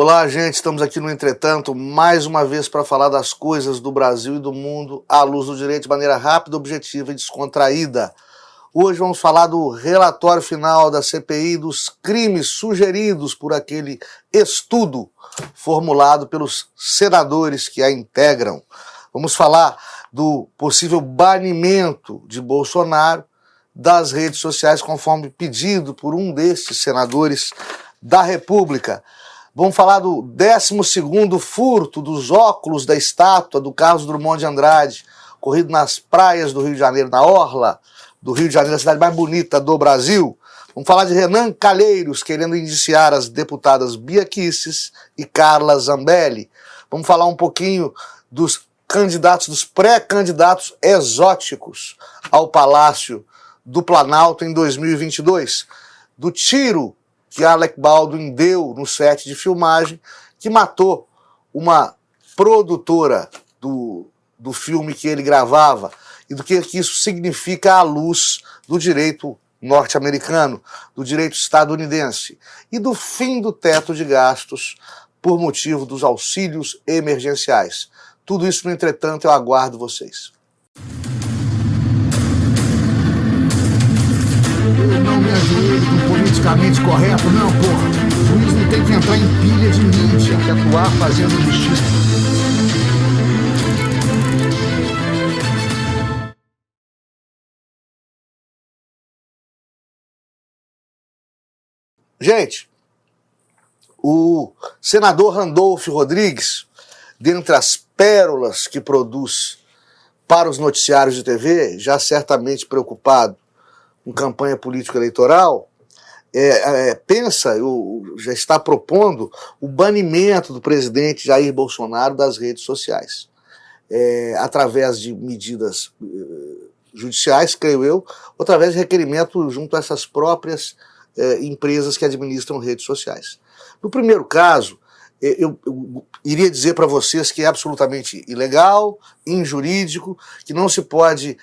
Olá, gente, estamos aqui no Entretanto, mais uma vez para falar das coisas do Brasil e do mundo à luz do direito de maneira rápida, objetiva e descontraída. Hoje vamos falar do relatório final da CPI dos crimes sugeridos por aquele estudo formulado pelos senadores que a integram. Vamos falar do possível banimento de Bolsonaro das redes sociais, conforme pedido por um destes senadores da República. Vamos falar do 12º furto dos óculos da estátua do Carlos Drummond de Andrade, ocorrido nas praias do Rio de Janeiro, na orla do Rio de Janeiro, a cidade mais bonita do Brasil. Vamos falar de Renan Calheiros querendo indiciar as deputadas Bia Kicis e Carla Zambelli. Vamos falar um pouquinho dos candidatos, dos pré-candidatos exóticos ao Palácio do Planalto em 2022, do tiro que Alec Baldwin deu no set de filmagem, que matou uma produtora do filme que ele gravava, e do que isso significa à luz do direito norte-americano, do direito estadunidense, e do fim do teto de gastos por motivo dos auxílios emergenciais. Tudo isso, no entretanto, eu aguardo vocês. Eu não me ajoelho com politicamente correto, não, porra. O juiz não tem que entrar em pilha de mídia, tem que atuar fazendo justiça. Gente, o senador Randolfo Rodrigues, dentre as pérolas que produz para os noticiários de TV, já certamente preocupado com campanha político-eleitoral, já está propondo o banimento do presidente Jair Bolsonaro das redes sociais, através de medidas judiciais, creio eu, ou através de requerimento junto a essas próprias empresas que administram redes sociais. No primeiro caso, eu iria dizer para vocês que é absolutamente ilegal, injurídico, que não se pode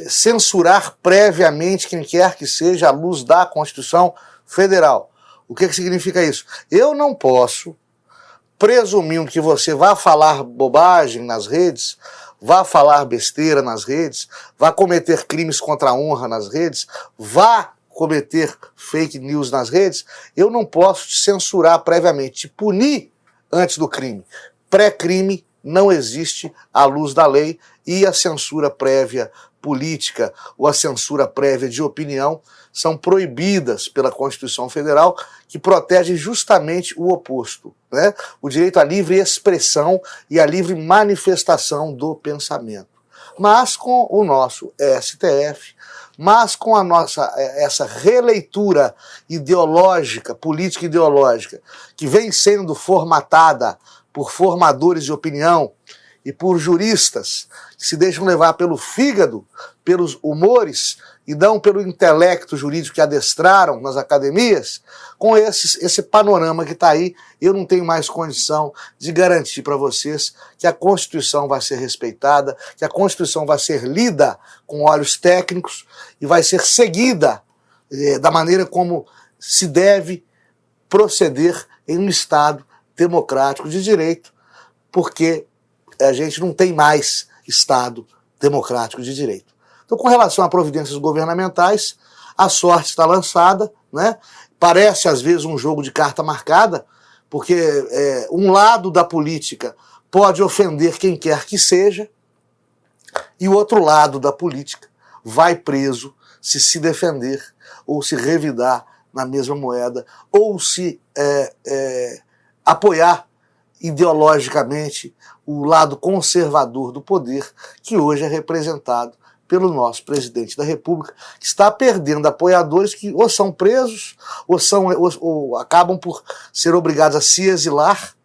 censurar previamente quem quer que seja à luz da Constituição Federal. O que significa isso? Eu não posso, presumindo que você vá falar bobagem nas redes, vá falar besteira nas redes, vá cometer crimes contra a honra nas redes, vá cometer fake news nas redes, eu não posso te censurar previamente, te punir antes do crime. Pré-crime não existe à luz da lei, e a censura prévia política ou a censura prévia de opinião são proibidas pela Constituição Federal, que protege justamente o oposto, né? O direito à livre expressão e à livre manifestação do pensamento. Mas com o nosso STF, mas com essa releitura ideológica, política ideológica, que vem sendo formatada por formadores de opinião e por juristas que se deixam levar pelo fígado, pelos humores e não pelo intelecto jurídico que adestraram nas academias, com esse panorama que está aí, eu não tenho mais condição de garantir para vocês que a Constituição vai ser respeitada, que a Constituição vai ser lida com olhos técnicos e vai ser seguida da maneira como se deve proceder em um Estado democrático de direito, porque a gente não tem mais Estado democrático de direito. Então, com relação a providências governamentais, a sorte está lançada, né? Parece, às vezes, um jogo de carta marcada, porque um lado da política pode ofender quem quer que seja, e o outro lado da política vai preso se defender, ou se revidar na mesma moeda, ou se apoiar ideologicamente o lado conservador do poder, que hoje é representado pelo nosso presidente da República, que está perdendo apoiadores que ou são presos, ou acabam por ser obrigados a se exilar,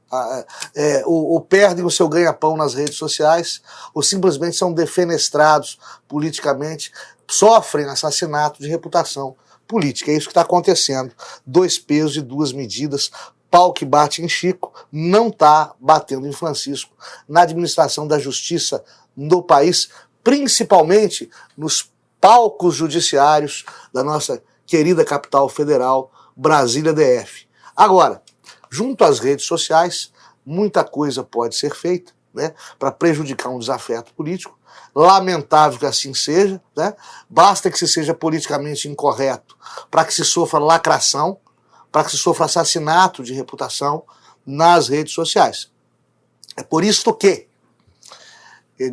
ou perdem o seu ganha-pão nas redes sociais, ou simplesmente são defenestrados politicamente, sofrem assassinato de reputação política. É isso que está acontecendo. 2 pesos e 2 medidas. Pau que bate em Chico não está batendo em Francisco na administração da justiça no país, principalmente nos palcos judiciários da nossa querida capital federal, Brasília DF. Agora, junto às redes sociais, muita coisa pode ser feita, né, para prejudicar um desafeto político. Lamentável que assim seja, né? Basta que se seja politicamente incorreto para que se sofra lacração, para que se sofra assassinato de reputação nas redes sociais. É por isso que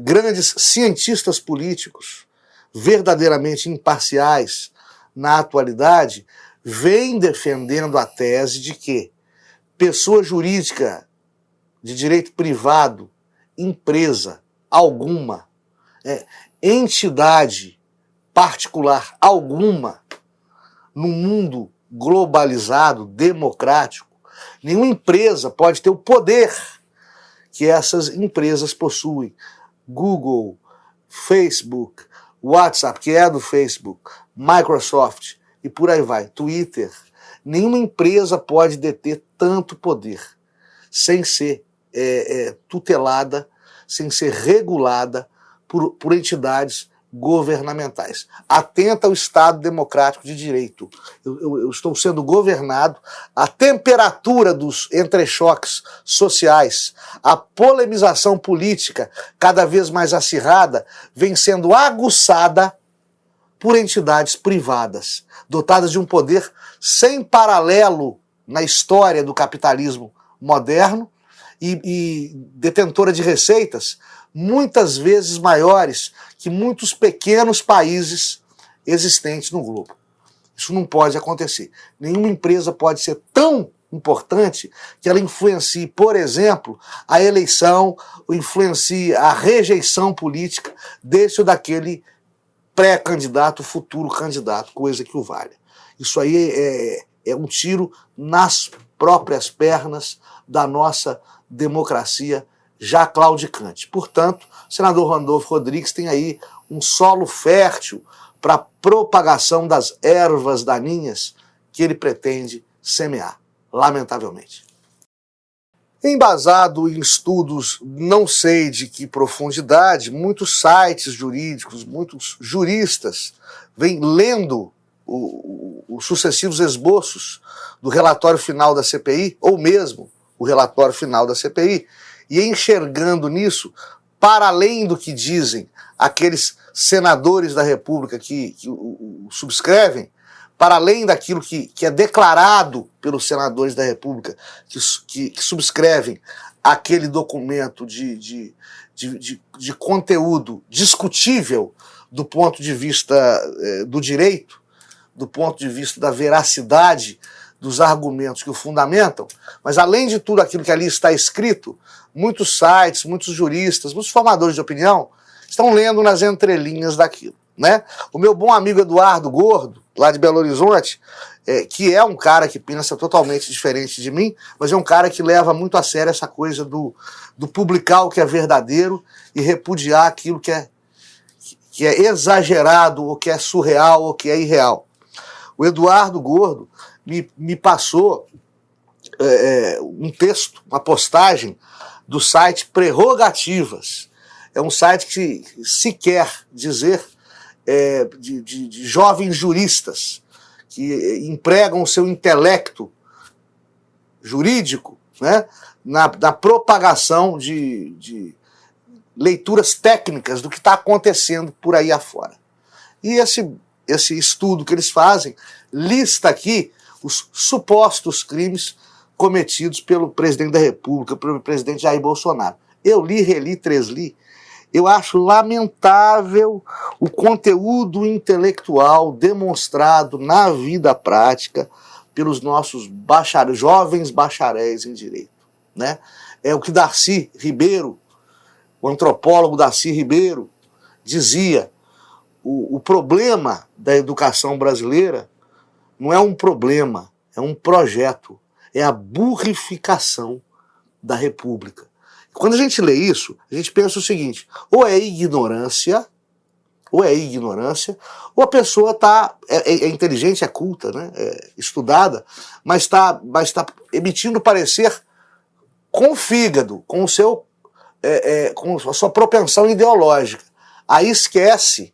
grandes cientistas políticos, verdadeiramente imparciais na atualidade, vêm defendendo a tese de que pessoa jurídica de direito privado, empresa alguma, entidade particular alguma, no mundo globalizado, democrático, nenhuma empresa pode ter o poder que essas empresas possuem. Google, Facebook, WhatsApp, que é do Facebook, Microsoft e por aí vai, Twitter. Nenhuma empresa pode deter tanto poder sem ser tutelada, sem ser regulada por entidades governamentais. Atenta ao Estado Democrático de Direito. Eu estou sendo governado, a temperatura dos entrechoques sociais, a polemização política cada vez mais acirrada, vem sendo aguçada por entidades privadas, dotadas de um poder sem paralelo na história do capitalismo moderno e detentora de receitas muitas vezes maiores que muitos pequenos países existentes no globo. Isso não pode acontecer. Nenhuma empresa pode ser tão importante que ela influencie, por exemplo, a eleição, ou influencie a rejeição política desse ou daquele pré-candidato, futuro candidato, coisa que o valha. Isso aí é um tiro nas próprias pernas da nossa democracia já claudicante. Portanto, o senador Randolfo Rodrigues tem aí um solo fértil para a propagação das ervas daninhas que ele pretende semear, lamentavelmente. Embasado em estudos não sei de que profundidade, muitos sites jurídicos, muitos juristas vêm lendo os sucessivos esboços do relatório final da CPI, ou mesmo o relatório final da CPI, e enxergando nisso, para além do que dizem aqueles senadores da República que o subscrevem, para além daquilo que é declarado pelos senadores da República que subscrevem aquele documento de conteúdo discutível do ponto de vista do direito, do ponto de vista da veracidade dos argumentos que o fundamentam, mas além de tudo aquilo que ali está escrito, muitos sites, muitos juristas, muitos formadores de opinião estão lendo nas entrelinhas daquilo, né? O meu bom amigo Eduardo Gordo, lá de Belo Horizonte, que é um cara que pensa totalmente diferente de mim, mas é um cara que leva muito a sério essa coisa do publicar o que é verdadeiro e repudiar aquilo que é exagerado, ou que é surreal, ou que é irreal. O Eduardo Gordo me passou um texto, uma postagem do site Prerrogativas. É um site que se quer dizer de jovens juristas que empregam o seu intelecto jurídico, né, na propagação de leituras técnicas do que está acontecendo por aí afora. E esse estudo que eles fazem lista aqui os supostos crimes cometidos pelo presidente da República, pelo presidente Jair Bolsonaro. Eu li, reli, tresli. Eu acho lamentável o conteúdo intelectual demonstrado na vida prática pelos nossos jovens bacharéis em direito, né? É o que Darcy Ribeiro, o antropólogo Darcy Ribeiro, dizia: o problema da educação brasileira não é um problema, é um projeto, é a burrificação da República. Quando a gente lê isso, a gente pensa o seguinte: ou é ignorância, ou a pessoa é inteligente, é culta, né? É estudada, mas está emitindo parecer com o fígado, com a sua propensão ideológica. Aí esquece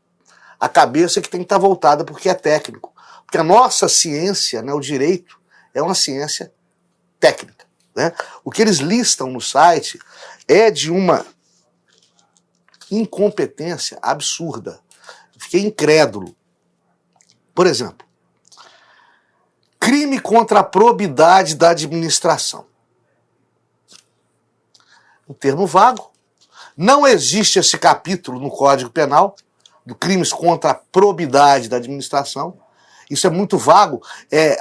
a cabeça que tem que estar voltada porque é técnico. Porque a nossa ciência, né, o direito, é uma ciência técnica. né? O que eles listam no site é de uma incompetência absurda. Fiquei incrédulo. Por exemplo, crime contra a probidade da administração. Um termo vago. Não existe esse capítulo no Código Penal, do crimes contra a probidade da administração. Isso é muito vago.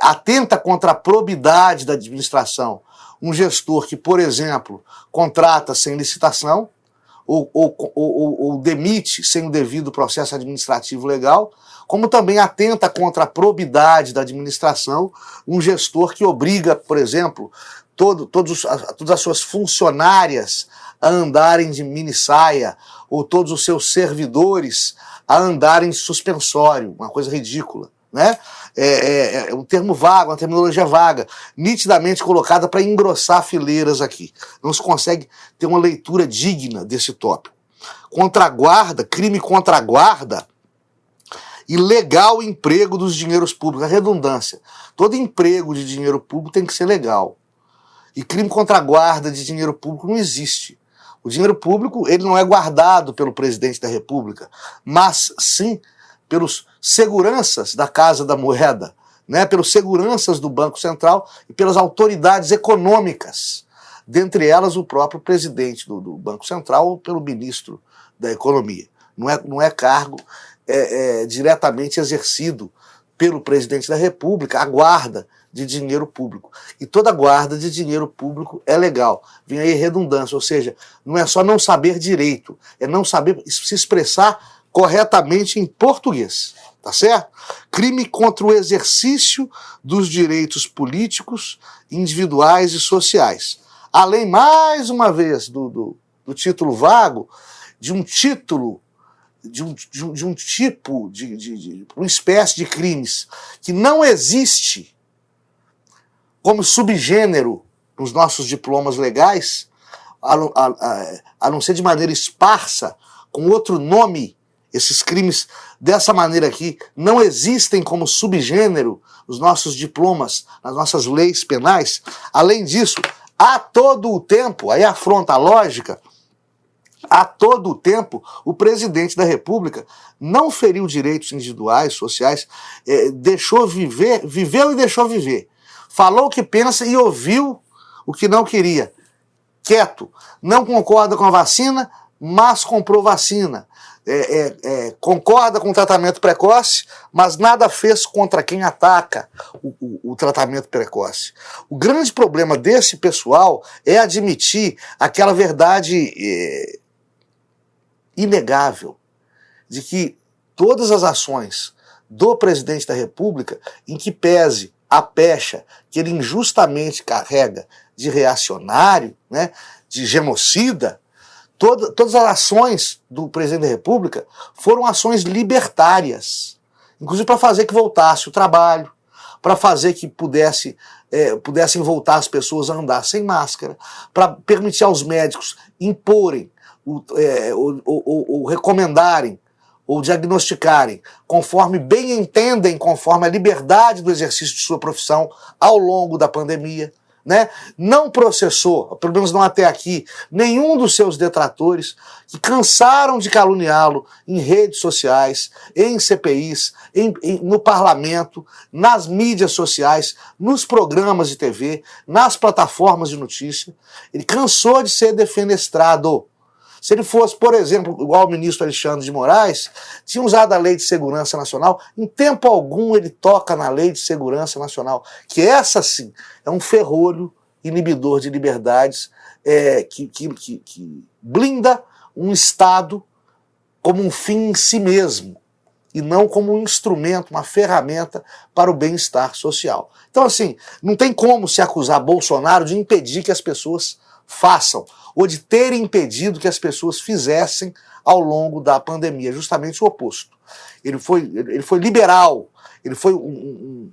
Atenta contra a probidade da administração um gestor que, por exemplo, contrata sem licitação ou demite sem o devido processo administrativo legal, como também atenta contra a probidade da administração um gestor que obriga, por exemplo, todas as suas funcionárias a andarem de minissaia, ou todos os seus servidores a andarem de suspensório, uma coisa ridícula, né? É um termo vago, uma terminologia vaga, nitidamente colocada para engrossar fileiras aqui. Não se consegue ter uma leitura digna desse tópico. Contra a guarda, crime contra a guarda, ilegal emprego dos dinheiros públicos, a redundância. Todo emprego de dinheiro público tem que ser legal. E crime contra a guarda de dinheiro público não existe. O dinheiro público ele não é guardado pelo presidente da República, mas sim pelos seguranças da Casa da Moeda, né, pelos seguranças do Banco Central e pelas autoridades econômicas, dentre elas o próprio presidente do Banco Central ou pelo ministro da Economia. Não é cargo diretamente exercido pelo presidente da República a guarda de dinheiro público. E toda guarda de dinheiro público é legal. Vem aí redundância, ou seja, não é só não saber direito, é não saber se expressar corretamente em português, tá certo? Crime contra o exercício dos direitos políticos, individuais e sociais. Além, mais uma vez, do título vago, de um título de um tipo, de uma espécie de crimes que não existe como subgênero nos nossos diplomas legais, a não ser de maneira esparsa, com outro nome, esses crimes dessa maneira aqui não existem como subgênero nos nossos diplomas, nas nossas leis penais. Além disso, a todo o tempo, aí afronta a lógica, a todo o tempo, o presidente da República não feriu direitos individuais, sociais, viveu e deixou viver. Falou o que pensa e ouviu o que não queria. Quieto. Não concorda com a vacina, mas comprou vacina. Concorda com o tratamento precoce, mas nada fez contra quem ataca o tratamento precoce. O grande problema desse pessoal é admitir aquela verdade inegável de que todas as ações do presidente da República, em que pese a pecha que ele injustamente carrega de reacionário, né, de genocida, todas as ações do presidente da República foram ações libertárias, inclusive para fazer que voltasse o trabalho, para fazer que pudessem voltar as pessoas a andar sem máscara, para permitir aos médicos imporem, ou recomendarem, ou diagnosticarem, conforme bem entendem, conforme a liberdade do exercício de sua profissão ao longo da pandemia, né? Não processou, pelo menos não até aqui, nenhum dos seus detratores que cansaram de caluniá-lo em redes sociais, em CPIs, no parlamento, nas mídias sociais, nos programas de TV, nas plataformas de notícia. Ele cansou de ser defenestrado. Se ele fosse, por exemplo, igual o ministro Alexandre de Moraes, tinha usado a Lei de Segurança Nacional, em tempo algum ele toca na Lei de Segurança Nacional, que essa sim é um ferrolho inibidor de liberdades que blinda um Estado como um fim em si mesmo, e não como um instrumento, uma ferramenta para o bem-estar social. Então, assim, não tem como se acusar Bolsonaro de impedir que as pessoas façam, ou de ter impedido que as pessoas fizessem ao longo da pandemia, justamente o oposto. Ele foi liberal, ele foi um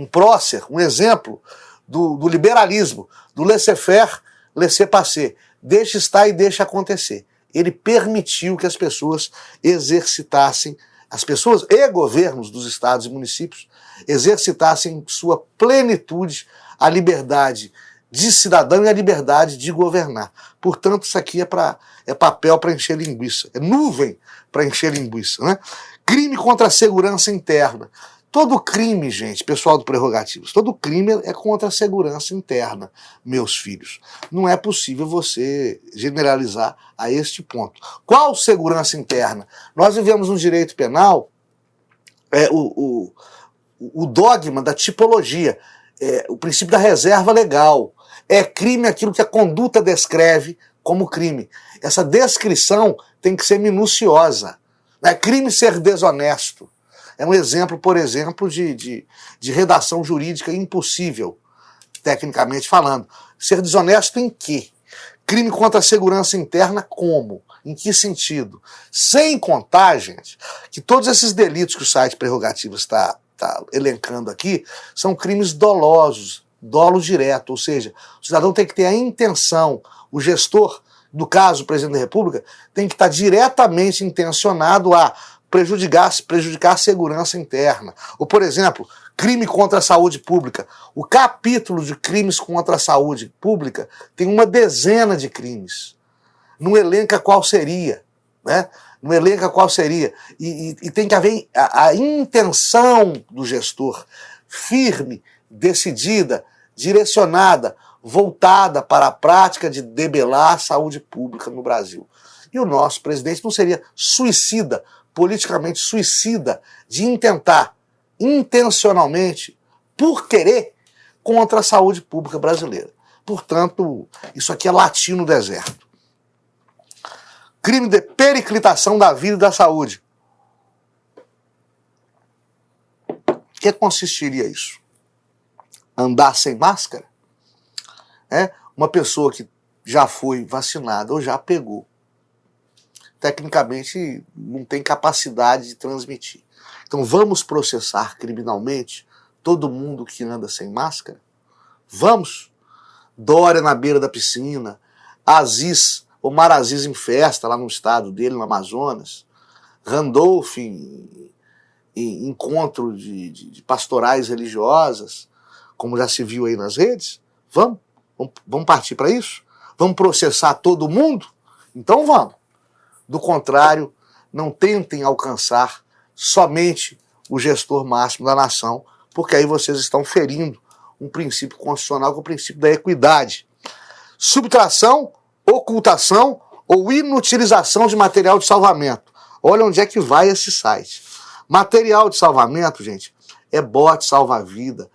prócer, um exemplo do liberalismo, do laissez-faire, laissez-passer, deixa estar e deixa acontecer. Ele permitiu que as pessoas exercitassem, as pessoas e governos dos estados e municípios exercitassem em sua plenitude a liberdade de cidadão e a liberdade de governar. Portanto, isso aqui é papel para encher linguiça, é nuvem para encher linguiça, né? Crime contra a segurança interna. Todo crime, gente, pessoal do Prerrogativos, todo crime é contra a segurança interna, meus filhos. Não é possível você generalizar a este ponto. Qual segurança interna? Nós vivemos um direito penal, o dogma da tipologia, o princípio da reserva legal. É crime aquilo que a conduta descreve como crime. Essa descrição tem que ser minuciosa. Não é crime ser desonesto. É um exemplo, por exemplo, de redação jurídica impossível, tecnicamente falando. Ser desonesto em quê? Crime contra a segurança interna como? Em que sentido? Sem contar, gente, que todos esses delitos que o site Prerrogativas está elencando aqui são crimes dolosos, dolo direto, ou seja, o cidadão tem que ter a intenção, o gestor, no caso o presidente da República, tem que estar diretamente intencionado a prejudicar a segurança interna. Ou, por exemplo, crime contra a saúde pública. O capítulo de crimes contra a saúde pública tem uma dezena de crimes. Não elenca qual seria, né? Não elenca qual seria. E tem que haver a intenção do gestor firme, decidida, direcionada, voltada para a prática de debelar a saúde pública no Brasil. E o nosso presidente não seria suicida, politicamente suicida, de intentar, intencionalmente, por querer, contra a saúde pública brasileira. Portanto, isso aqui é latim no deserto. Crime de periclitação da vida e da saúde. O que consistiria isso? Andar sem máscara? Uma pessoa que já foi vacinada ou já pegou, tecnicamente não tem capacidade de transmitir. Então vamos processar criminalmente todo mundo que anda sem máscara? Vamos? Dória na beira da piscina, Omar Aziz em festa lá no estado dele, no Amazonas, Randolph em encontro de pastorais religiosas, como já se viu aí nas redes. Vamos partir para isso? Vamos processar todo mundo? Então vamos. Do contrário, não tentem alcançar somente o gestor máximo da nação, porque aí vocês estão ferindo um princípio constitucional, que é o princípio da equidade. Subtração, ocultação ou inutilização de material de salvamento. Olha onde é que vai esse site. Material de salvamento, gente, é bote salva-vida,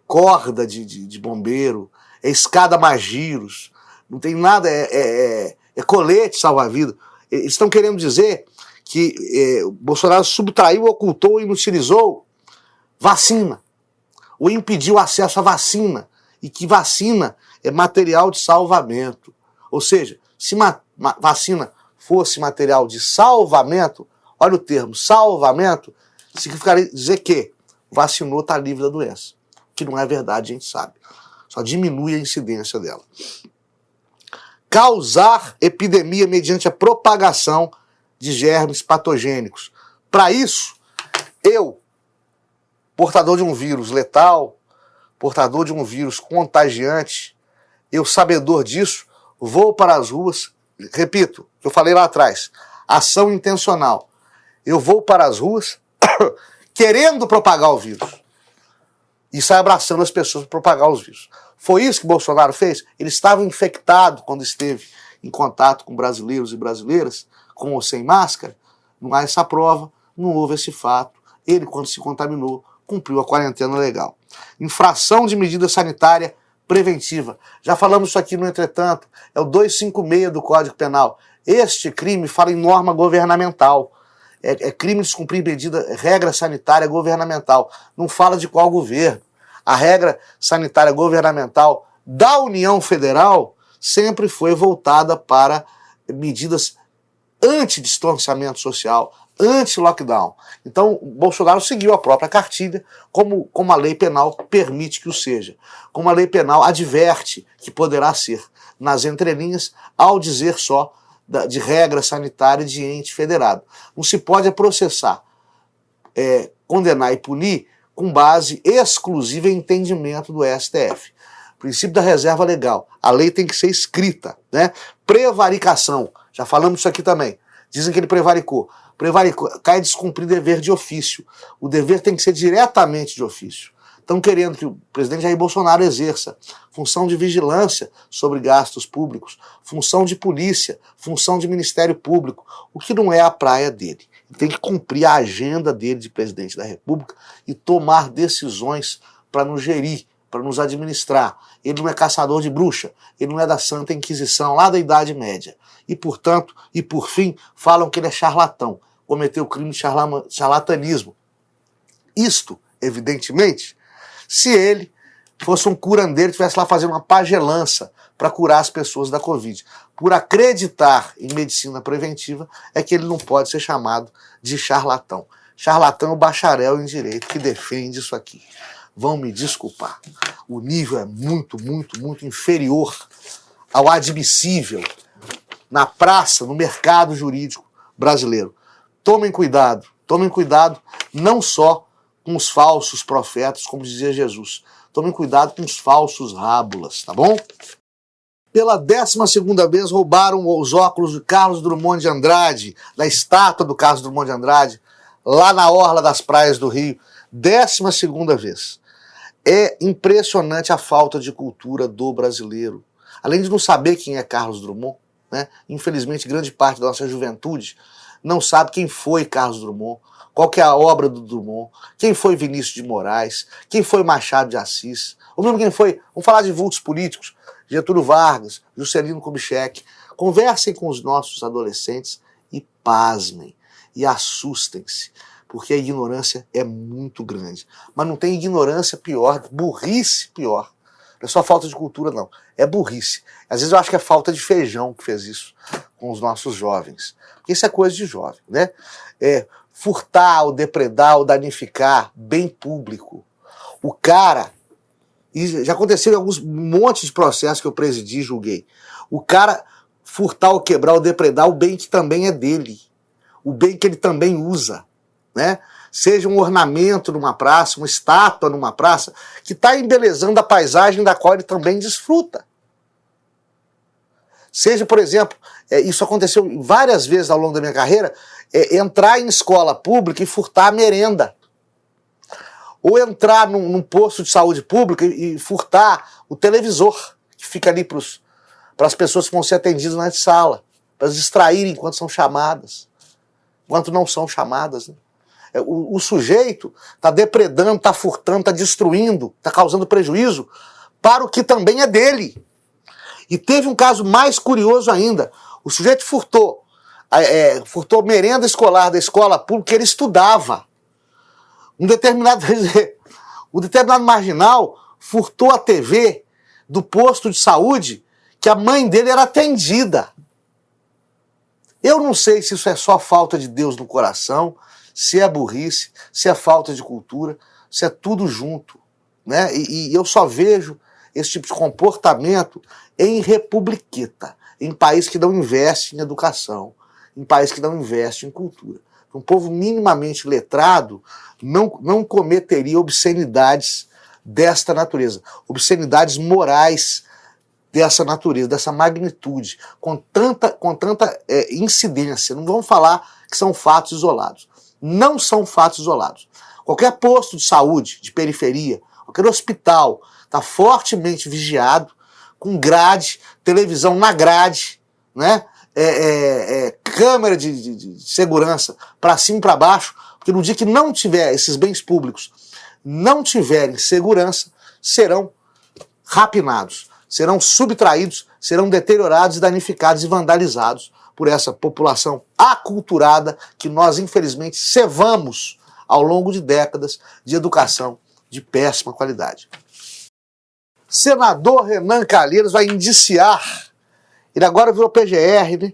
corda de bombeiro, é escada Magiros, não tem nada, é colete salva-vida. Eles estão querendo dizer que Bolsonaro subtraiu, ocultou, inutilizou vacina, ou impediu acesso à vacina, e que vacina é material de salvamento. Ou seja, se vacina fosse material de salvamento, olha o termo, salvamento, significaria dizer que vacinou, está livre da doença. Que não é verdade, a gente sabe. Só diminui a incidência dela. Causar epidemia mediante a propagação de germes patogênicos. Para isso, eu, portador de um vírus letal, portador de um vírus contagiante, eu, sabedor disso, vou para as ruas, repito, o que eu falei lá atrás, ação intencional. Eu vou para as ruas querendo propagar o vírus e sai abraçando as pessoas para propagar os vírus. Foi isso que Bolsonaro fez? Ele estava infectado quando esteve em contato com brasileiros e brasileiras, com ou sem máscara. Não há essa prova, não houve esse fato. Ele, quando se contaminou, cumpriu a quarentena legal. Infração de medida sanitária preventiva. Já falamos isso aqui no Entretanto, é o 256 do Código Penal. Este crime fala em norma governamental. É crime de descumprir regra sanitária governamental. Não fala de qual governo. A regra sanitária governamental da União Federal sempre foi voltada para medidas anti-distanciamento social, anti-lockdown. Então, Bolsonaro seguiu a própria cartilha, como a lei penal permite que o seja. Como a lei penal adverte que poderá ser, nas entrelinhas, ao dizer só de regra sanitária de ente federado. Não se pode processar, condenar e punir com base exclusiva em entendimento do STF. Princípio da reserva legal. A lei tem que ser escrita, né? Prevaricação. Já falamos isso aqui também. Dizem que ele prevaricou. Prevaricou. Cai descumprir dever de ofício. O dever tem que ser diretamente de ofício. Estão querendo que o presidente Jair Bolsonaro exerça função de vigilância sobre gastos públicos, função de polícia, função de Ministério Público, o que não é a praia dele. Ele tem que cumprir a agenda dele de presidente da República e tomar decisões para nos gerir, para nos administrar. Ele não é caçador de bruxa, ele não é da Santa Inquisição, lá da Idade Média. E, portanto, e por fim, falam que ele é charlatão, cometeu o crime de charlatanismo. Isto, evidentemente, se ele fosse um curandeiro, estivesse lá fazendo uma pagelança para curar as pessoas da Covid. Por acreditar em medicina preventiva, é que ele não pode ser chamado de charlatão. Charlatão é o bacharel em direito que defende isso aqui. Vão me desculpar. O nível é muito, muito, muito inferior ao admissível na praça, no mercado jurídico brasileiro. Tomem cuidado não só com os falsos profetas, como dizia Jesus. Tomem cuidado com os falsos rábulas, tá bom? Pela 12ª vez roubaram os óculos de Carlos Drummond de Andrade, da estátua do Carlos Drummond de Andrade, lá na orla das praias do Rio. 12ª vez. É impressionante a falta de cultura do brasileiro. Além de não saber quem é Carlos Drummond, né? Infelizmente grande parte da nossa juventude não sabe quem foi Carlos Drummond, qual que é a obra do Drummond, quem foi Vinícius de Moraes, quem foi Machado de Assis, ou mesmo quem foi, vamos falar de vultos políticos, Getúlio Vargas, Juscelino Kubitschek. Conversem com os nossos adolescentes e pasmem, e assustem-se, porque a ignorância é muito grande. Mas não tem ignorância pior, burrice pior. Não é só falta de cultura, não. É burrice. Às vezes eu acho que é falta de feijão que fez isso com os nossos jovens. Porque isso é coisa de jovem, né? É furtar, ou depredar, ou danificar bem público. O cara, e já aconteceu em alguns montes de processos que eu presidi e julguei, o cara furtar ou quebrar ou depredar o bem que também é dele, o bem que ele também usa, né? Seja um ornamento numa praça, uma estátua numa praça, que está embelezando a paisagem da qual ele também desfruta. Seja, por exemplo, isso aconteceu várias vezes ao longo da minha carreira, entrar em escola pública e furtar a merenda. Ou entrar num posto de saúde pública e furtar o televisor, que fica ali para as pessoas que vão ser atendidas na sala, para as distraírem enquanto são chamadas, enquanto não são chamadas, né? O sujeito está depredando, está furtando, está destruindo, está causando prejuízo para o que também é dele. E teve um caso mais curioso ainda. O sujeito furtou merenda escolar da escola pública que ele estudava. Um determinado marginal furtou a TV do posto de saúde que a mãe dele era atendida. Eu não sei se isso é só falta de Deus no coração, se é burrice, se é falta de cultura, se é tudo junto, né? E eu só vejo esse tipo de comportamento em republiqueta, em país que não investe em educação, em país que não investe em cultura. Um povo minimamente letrado não cometeria obscenidades desta natureza, obscenidades morais dessa natureza, dessa magnitude, com tanta incidência. Não vamos falar que são fatos isolados. Não são fatos isolados. Qualquer posto de saúde, de periferia, qualquer hospital está fortemente vigiado, com grade, televisão na grade, né? Câmera de segurança para cima e para baixo, porque no dia que não tiver esses bens públicos, não tiverem segurança, serão rapinados, serão subtraídos, serão deteriorados, danificados e vandalizados por essa população aculturada que nós, infelizmente, cevamos ao longo de décadas de educação de péssima qualidade. Senador Renan Calheiros vai indiciar, ele agora virou PGR, né?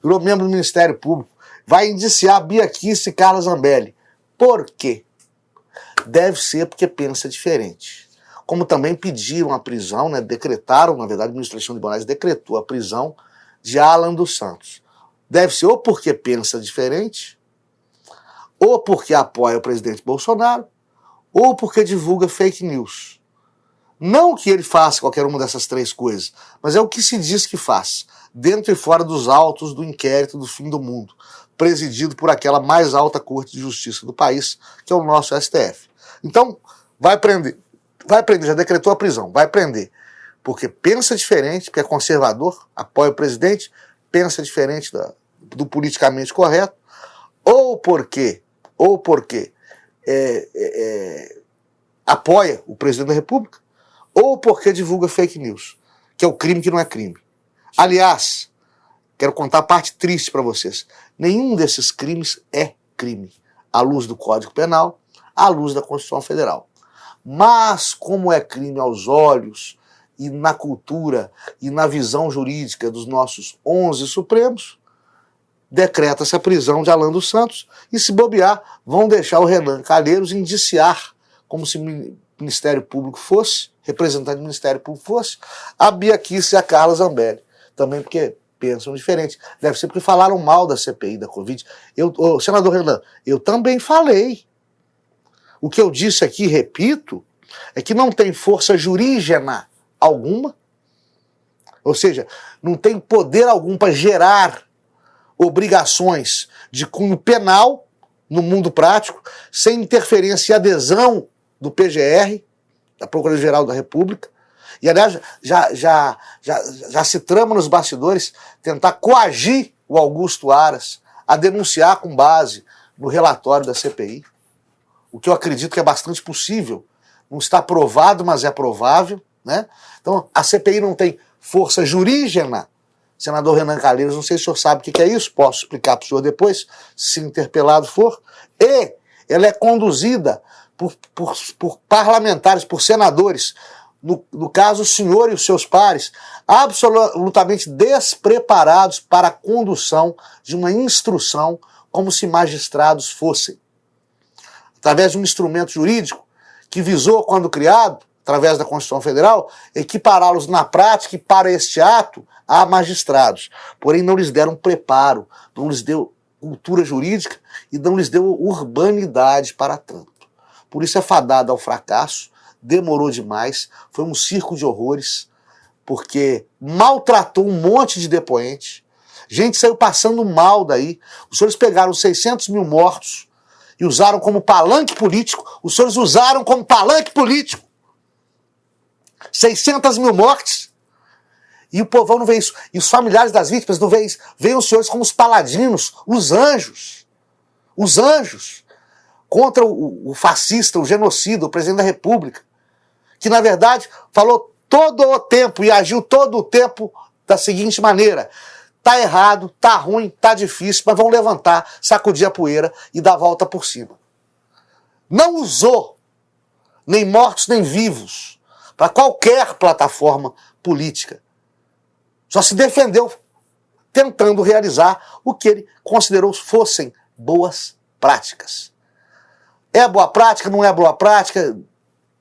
Virou membro do Ministério Público, vai indiciar Bia Kicis e Carla Zambelli. Por quê? Deve ser porque pensa diferente. Como também pediram a prisão, né? Decretaram, na verdade, a administração de Moraes decretou a prisão de Alan dos Santos. Deve ser ou porque pensa diferente, ou porque apoia o presidente Bolsonaro, ou porque divulga fake news. Não que ele faça qualquer uma dessas três coisas, mas é o que se diz que faz, dentro e fora dos autos do inquérito do fim do mundo, presidido por aquela mais alta corte de justiça do país, que é o nosso STF. Então, vai prender, já decretou a prisão, vai prender, porque pensa diferente, porque é conservador, apoia o presidente, pensa diferente do politicamente correto, ou porque apoia o presidente da República, ou porque divulga fake news, que é o crime que não é crime. Aliás, quero contar a parte triste para vocês. Nenhum desses crimes é crime, à luz do Código Penal, à luz da Constituição Federal. Mas, como é crime aos olhos e na cultura e na visão jurídica dos nossos 11 Supremos, decreta-se a prisão de Alan dos Santos e, se bobear, vão deixar o Renan Calheiros indiciar, como se o Ministério Público fosse, representante do Ministério Público fosse, a Bia Kicis e a Carla Zambelli. Também porque pensam diferente. Deve ser porque falaram mal da CPI da Covid. Senador Renan, eu também falei. O que eu disse aqui, repito, é que não tem força jurígena alguma, ou seja, não tem poder algum para gerar obrigações de cunho penal no mundo prático, sem interferência e adesão do PGR, da Procuradoria-Geral da República. E, aliás, já se trama nos bastidores tentar coagir o Augusto Aras a denunciar com base no relatório da CPI, o que eu acredito que é bastante possível. Não está provado, mas é provável, né? Então, a CPI não tem força jurígena. Senador Renan Calheiros, não sei se o senhor sabe o que é isso, posso explicar para o senhor depois, se interpelado for. E ela é conduzida por parlamentares, por senadores, no caso o senhor e os seus pares, absolutamente despreparados para a condução de uma instrução como se magistrados fossem. Através de um instrumento jurídico que visou, quando criado, através da Constituição Federal, equipará-los na prática e para este ato a magistrados. Porém, não lhes deram preparo, não lhes deu cultura jurídica e não lhes deu urbanidade para tanto. Por isso é fadado ao fracasso, demorou demais, foi um circo de horrores, porque maltratou um monte de depoente, gente saiu passando mal daí. Os senhores pegaram 600 mil mortos e usaram como palanque político, 600 mil mortes, e o povão não vê isso. E os familiares das vítimas não veem isso. Veem os senhores como os paladinos, os anjos contra o fascista, o genocida, o presidente da República, que na verdade falou todo o tempo e agiu todo o tempo da seguinte maneira: tá errado, tá ruim, tá difícil, mas vão levantar, sacudir a poeira e dar a volta por cima. Não usou nem mortos nem vivos para qualquer plataforma política. Só se defendeu tentando realizar o que ele considerou fossem boas práticas. É boa prática, não é boa prática?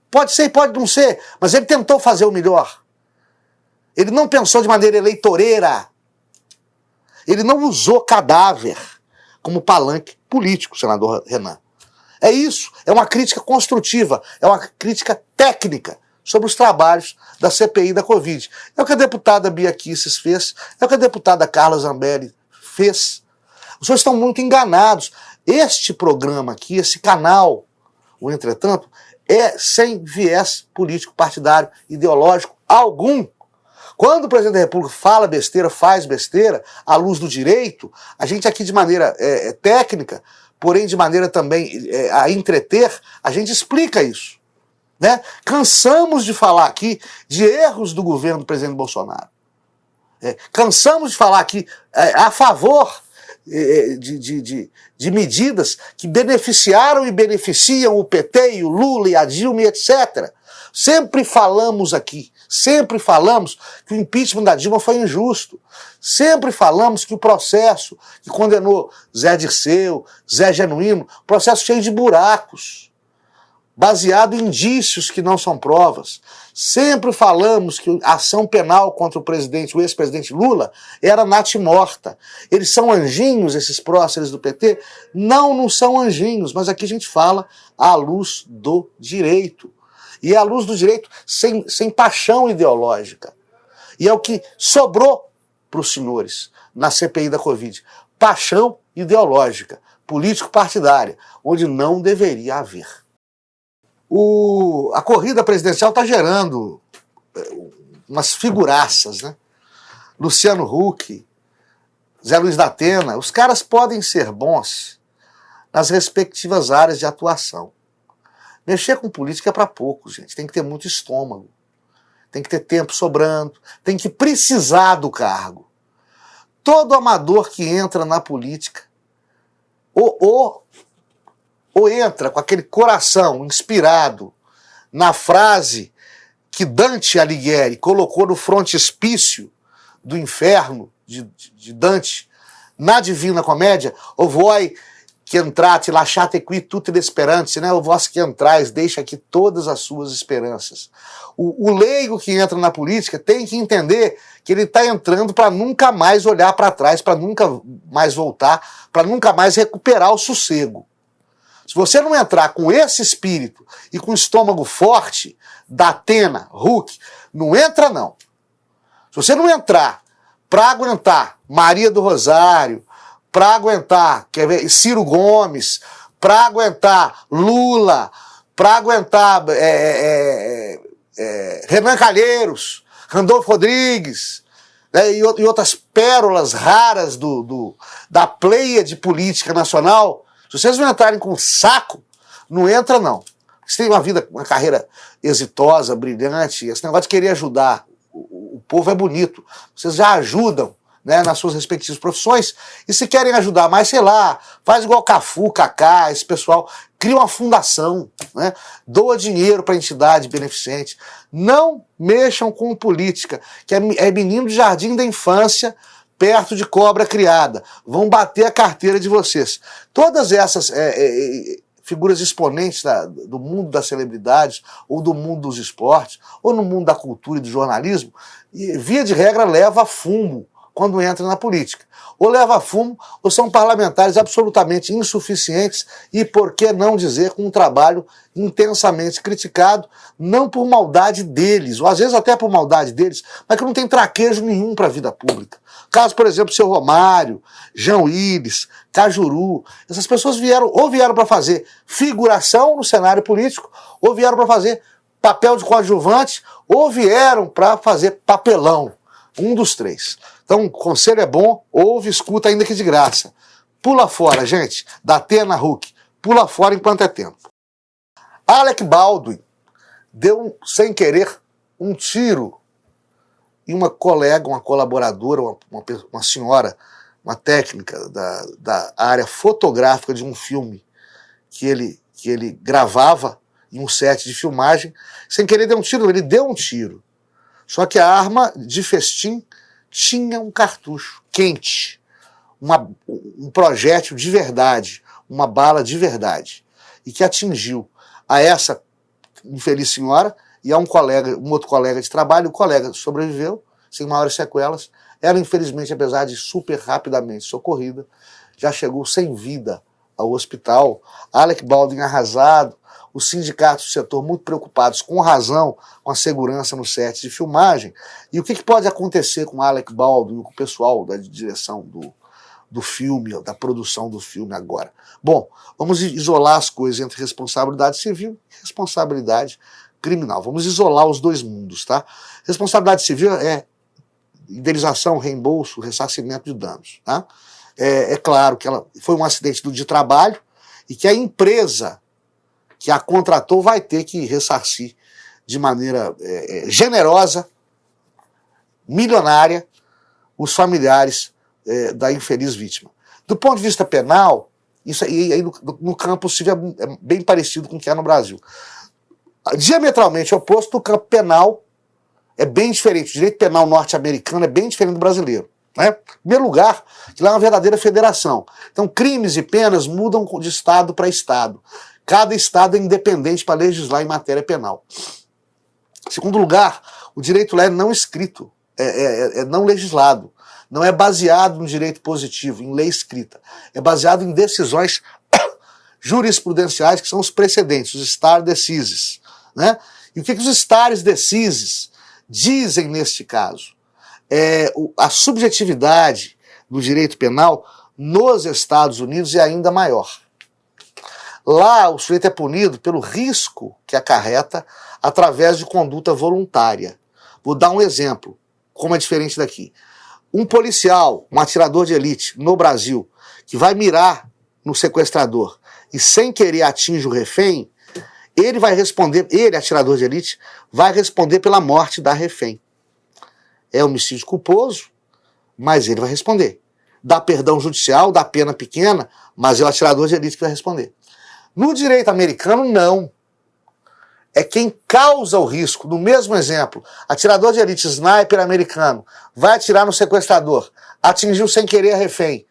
Pode ser e pode não ser, mas ele tentou fazer o melhor. Ele não pensou de maneira eleitoreira. Ele não usou cadáver como palanque político, senador Renan. É isso, é uma crítica construtiva, é uma crítica técnica sobre os trabalhos da CPI da Covid. É o que a deputada Bia Kicis fez, é o que a deputada Carla Zambelli fez. Os senhores estão muito enganados. Este programa aqui, esse canal, o Entretanto, é sem viés político, partidário, ideológico algum. Quando o presidente da República fala besteira, faz besteira, à luz do direito, a gente aqui de maneira técnica, porém de maneira também a entreter, a gente explica isso. Né? Cansamos de falar aqui de erros do governo do presidente Bolsonaro. Cansamos de falar aqui a favor de medidas que beneficiaram e beneficiam o PT e o Lula e a Dilma e etc. Sempre falamos aqui, sempre falamos que o impeachment da Dilma foi injusto. Sempre falamos que o processo que condenou Zé Dirceu, Zé Genuíno, processo cheio de buracos, baseado em indícios que não são provas. Sempre falamos que a ação penal contra o presidente, o ex-presidente Lula, era natimorta. Eles são anjinhos, esses próceres do PT? Não, não são anjinhos, mas aqui a gente fala à luz do direito. E é à luz do direito sem paixão ideológica. E é o que sobrou para os senhores na CPI da Covid. Paixão ideológica, político-partidária, onde não deveria haver. A corrida presidencial está gerando umas figuraças, né? Luciano Huck, Zé Luiz da Atena, os caras podem ser bons nas respectivas áreas de atuação. Mexer com política é para poucos, gente. Tem que ter muito estômago, tem que ter tempo sobrando, tem que precisar do cargo. Todo amador que entra na política ou entra com aquele coração inspirado na frase que Dante Alighieri colocou no frontispício do inferno de Dante, na Divina Comédia, o voi que entrate, lasciate qui tutte le speranze, né? O vós que entrais, deixa aqui todas as suas esperanças. O leigo que entra na política tem que entender que ele está entrando para nunca mais olhar para trás, para nunca mais voltar, para nunca mais recuperar o sossego. Se você não entrar com esse espírito e com o estômago forte, da Atena, Huck, não entra não. Se você não entrar para aguentar Maria do Rosário, para aguentar Ciro Gomes, para aguentar Lula, para aguentar Renan Calheiros, Randolfo Rodrigues, né, e outras pérolas raras da pleia de política nacional, se vocês não entrarem com saco, não entra não. Vocês têm uma carreira exitosa, brilhante, esse negócio de querer ajudar o povo é bonito. Vocês já ajudam, né, nas suas respectivas profissões, e se querem ajudar mais, sei lá, faz igual Cafu, Kaká, esse pessoal, cria uma fundação, né, doa dinheiro para entidade beneficente. Não mexam com política, que é menino de jardim da infância, perto de cobra criada. Vão bater a carteira de vocês. Todas essas figuras exponentes do mundo das celebridades, ou do mundo dos esportes, ou no mundo da cultura e do jornalismo, via de regra leva fumo quando entra na política. Ou leva fumo, ou são parlamentares absolutamente insuficientes e, por que não dizer, com um trabalho intensamente criticado, não por maldade deles, ou às vezes até por maldade deles, mas que não tem traquejo nenhum para a vida pública. Caso, por exemplo, seu Romário, João Willis, Cajuru, essas pessoas vieram para fazer figuração no cenário político, ou vieram para fazer papel de coadjuvante, ou vieram para fazer papelão. Um dos três. Então, o conselho é bom, ouve, escuta, ainda que de graça. Pula fora, gente, da Atena Huck. Pula fora enquanto é tempo. Alec Baldwin deu, sem querer, um tiro em uma colega, uma colaboradora, uma senhora, uma técnica da área fotográfica de um filme que ele gravava em um set de filmagem. Sem querer, deu um tiro. Ele deu um tiro. Só que a arma de festim tinha um cartucho quente, um projétil de verdade, uma bala de verdade, e que atingiu a essa infeliz senhora e a um outro colega de trabalho. O colega sobreviveu, sem maiores sequelas. Ela, infelizmente, apesar de super rapidamente socorrida, já chegou sem vida ao hospital. Alec Baldwin arrasado, os sindicatos do setor muito preocupados, com razão, com a segurança no set de filmagem. E o que pode acontecer com Alec Baldwin, com o pessoal da direção do filme, da produção do filme agora? Bom, vamos isolar as coisas entre responsabilidade civil e responsabilidade criminal. Vamos isolar os dois mundos, tá? Responsabilidade civil é indenização, reembolso, ressarcimento de danos, tá? É claro que ela foi um acidente de trabalho e que a empresa que a contratou vai ter que ressarcir de maneira generosa, milionária, os familiares da infeliz vítima. Do ponto de vista penal, isso aí no campo civil é bem parecido com o que é no Brasil. Diametralmente oposto, o campo penal é bem diferente. O direito penal norte-americano é bem diferente do brasileiro. Né? Em primeiro lugar, que lá é uma verdadeira federação. Então, crimes e penas mudam de estado para estado. Cada estado é independente para legislar em matéria penal. Segundo lugar, o direito lá é não escrito, é não legislado. Não é baseado no direito positivo, em lei escrita. É baseado em decisões jurisprudenciais, que são os precedentes, os stare decisis. Né? E o que os stare decisis dizem neste caso? A subjetividade do direito penal nos Estados Unidos é ainda maior. Lá, o sujeito é punido pelo risco que acarreta através de conduta voluntária. Vou dar um exemplo, como é diferente daqui. Um policial, um atirador de elite no Brasil, que vai mirar no sequestrador e sem querer atinge o refém, ele vai responder, ele, atirador de elite, vai responder pela morte da refém. É homicídio culposo, mas ele vai responder. Dá perdão judicial, dá pena pequena, mas é o atirador de elite que vai responder. No direito americano, não. É quem causa o risco. No mesmo exemplo, atirador de elite, sniper americano, vai atirar no sequestrador, atingiu sem querer a refém.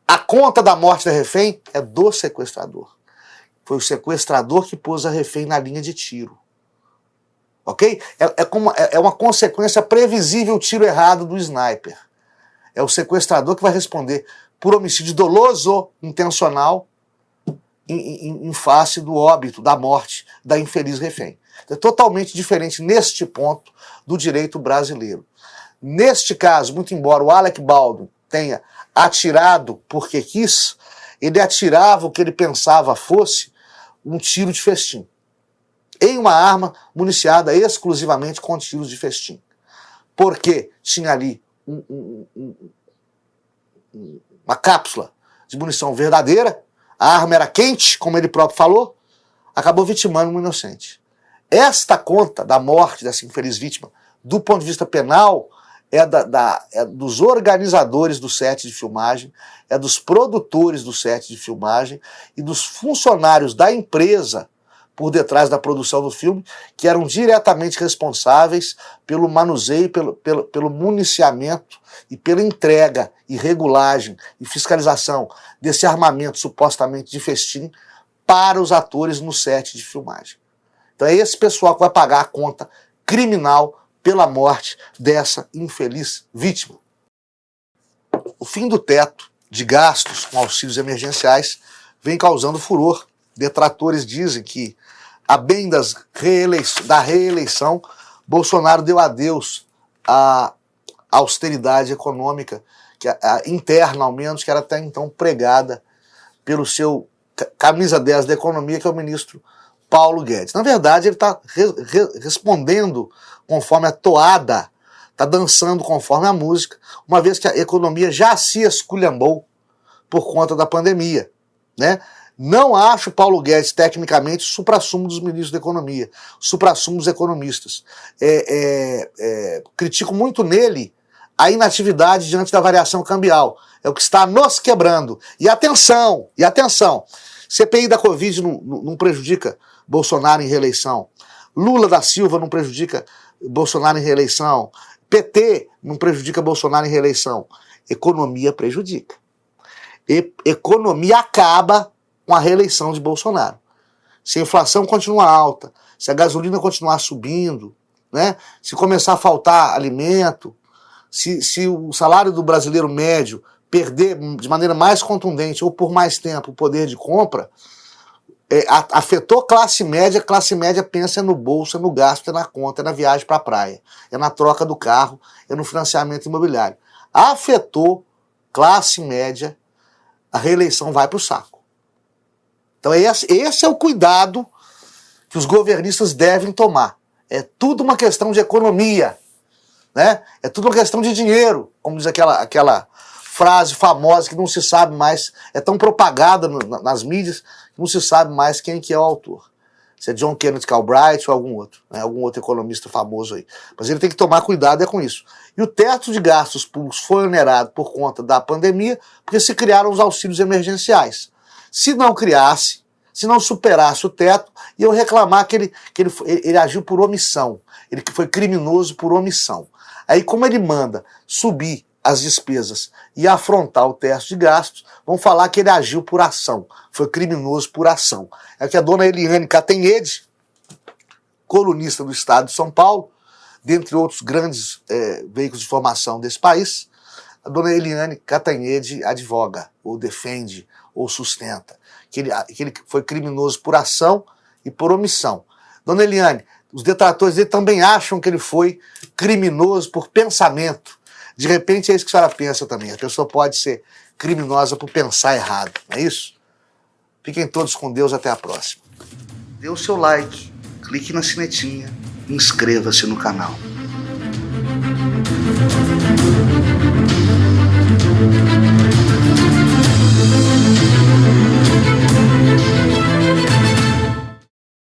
A conta da morte da refém é do sequestrador. Foi o sequestrador que pôs a refém na linha de tiro. Ok? É uma consequência previsível o tiro errado do sniper. É o sequestrador que vai responder por homicídio doloso, intencional, em face do óbito, da morte da infeliz refém. É totalmente diferente neste ponto do direito brasileiro. Neste caso, muito embora o Alec Baldwin tenha atirado porque quis, ele atirava o que ele pensava fosse um tiro de festim, em uma arma municiada exclusivamente com tiros de festim. Porque tinha ali uma cápsula de munição verdadeira, a arma era quente, como ele próprio falou, acabou vitimando um inocente. Esta conta da morte dessa infeliz vítima, do ponto de vista penal, é dos organizadores do set de filmagem, é dos produtores do set de filmagem e dos funcionários da empresa por detrás da produção do filme, que eram diretamente responsáveis pelo manuseio, pelo municiamento e pela entrega e regulagem e fiscalização desse armamento supostamente de festim para os atores no set de filmagem. Então é esse pessoal que vai pagar a conta criminal pela morte dessa infeliz vítima. O fim do teto de gastos com auxílios emergenciais vem causando furor. Detratores dizem que, a bem da reeleição, Bolsonaro deu adeus à austeridade econômica, interna ao menos, que era até então pregada pelo seu camisa 10 da economia, que é o ministro Paulo Guedes. Na verdade, ele está respondendo conforme a toada, está dançando conforme a música, uma vez que a economia já se esculhambou por conta da pandemia, né? Não acho Paulo Guedes, tecnicamente, o suprassumo dos ministros da economia, o suprassumo dos economistas. Critico muito nele a inatividade diante da variação cambial. É o que está nos quebrando. E atenção, CPI da Covid não prejudica Bolsonaro em reeleição. Lula da Silva não prejudica Bolsonaro em reeleição. PT não prejudica Bolsonaro em reeleição. Economia prejudica. Economia acaba com a reeleição de Bolsonaro. Se a inflação continuar alta, se a gasolina continuar subindo, né? Se começar a faltar alimento, se o salário do brasileiro médio perder de maneira mais contundente ou por mais tempo o poder de compra, afetou classe média pensa no bolso, é no gasto, é na conta, é na viagem para a praia, é na troca do carro, é no financiamento imobiliário. Afetou classe média, a reeleição vai para o saco. Então esse é o cuidado que os governistas devem tomar. É tudo uma questão de economia, né? É tudo uma questão de dinheiro, como diz aquela frase famosa que não se sabe mais, é tão propagada nas mídias, que não se sabe mais quem que é o autor. Se é John Kenneth Galbraith ou algum outro, né? Algum outro economista famoso aí. Mas ele tem que tomar cuidado com isso. E o teto de gastos públicos foi onerado por conta da pandemia, porque se criaram os auxílios emergenciais. Se não criasse, se não superasse o teto, iam reclamar que ele agiu por omissão. Ele foi criminoso por omissão. Aí, como ele manda subir as despesas e afrontar o teto de gastos, vão falar que ele agiu por ação. Foi criminoso por ação. É que a dona Eliane Cantanhede colunista do Estado de São Paulo, dentre outros grandes veículos de informação desse país. A dona Eliane Cantanhede advoga, ou defende, ou sustenta, que ele foi criminoso por ação e por omissão. Dona Eliane, os detratores dele também acham que ele foi criminoso por pensamento. De repente é isso que a senhora pensa também. A pessoa pode ser criminosa por pensar errado, não é isso? Fiquem todos com Deus, até a próxima. Dê o seu like, clique na sinetinha e inscreva-se no canal.